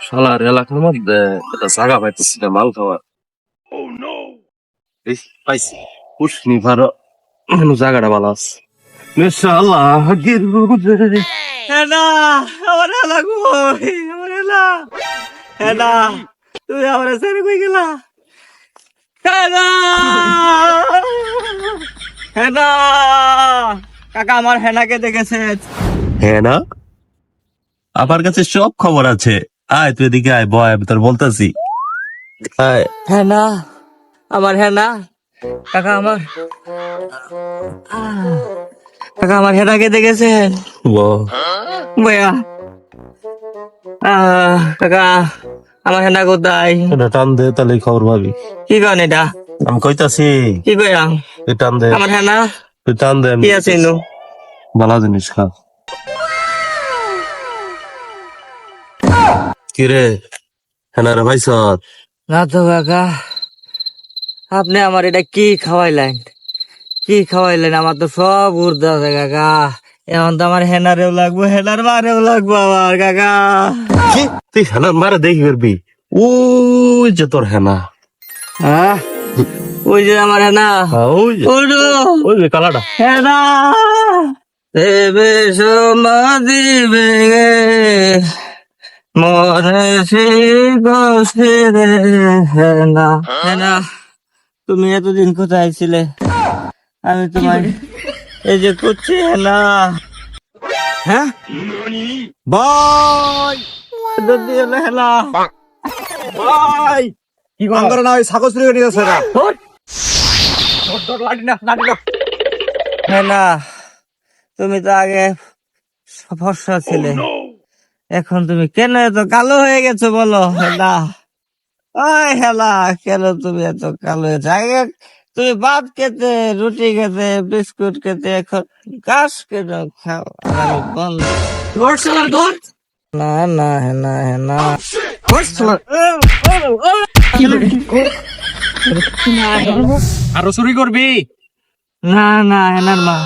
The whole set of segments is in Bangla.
শালার এলাকার মধ্যে একটা জায়গা পাইতেছি না মাল খাওয়ার। এই পাইছি উষ্ণি ভারো জায়গাটা ভালো আছে। ইনশাআল্লাহ গিরুরে হেনা আমার হেলা কই আমার হেলা হেনা তুই আমার ছেড়ে কই গেলা হেনা হেনা কাকা আমার হেনাকে দেখেছে হ্যাঁ না, আমার কাছে সব খবর আছে। আয় তুই এদিকে আয়, বয়, আমি তোর বলতেছি। আয় হেনা আমার হেনা কাকা আমার কাকা আমার হেনাকে দেখেছেন বল। বয়া কাকা আমার হেনা কোথায় এটা টান দে, তাহলে খবর পাবি। কি কন এটা আমি কইতাছি, কি কয়া তুই টান দে, আমার হেনা তুই টান দে। কি আছে ইনু ভালো জিনিস খা। কিরে হেনারে ভাইস? না তো কাকা আপনি আমার এটা কি খাওয়াইলেন কি খাওয়াইলেন আমার তো সব উর্দা আছে কাকা এখন তো আমার হেনারেও লাগবো হেনার মারেও লাগবো আমার কাকা কি তুই হেনার মারে দেখি করবি? ওই যে তোর হেনা। হ্যাঁ ওই যে আমার হেনা ওই যে, ওডো ওই যে কালাটা। হেনা দেবে সমাধি ভেঙে মনে শিখে রে হেনা হেনা তুমি এতদিন কোথায় ছিলে আমি তোমার এই যে করছি হেনা হ্যাঁ ভাই যদি এলো হেনা ভাই কি আঙ্গর না ওই ছাগল চুরি করে নিয়ে যাচ্ছে না হেনা তুমি তো আগে ফর্সা ছিলে এখন তুমি কেন এত কালো হয়ে গেছো বলো হেনা ওই হেলা কেন তুমি এত কালো হয়েছে আগে তুমি ভাত খেতে রুটি খেতে বিস্কুট খেতে এখন ঘাস কেন খাও আর আমি বন্ধ না না হেনা হেনা আরো চুরি করবি না না হেনার মা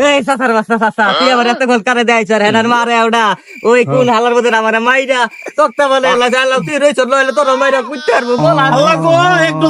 এই সাসার বাস্তা সাসা তুই আমার এত গোল করে দেয় স্যার হেনার মারে ওটা ওই কোন হালার মধ্যে আমার মাইরা তক্তা বলে আল্লাহ আল্লাহ তুই রইছ লইলে তোর মাইরা কুইতে পারবো বল আল্লাহ গো একটু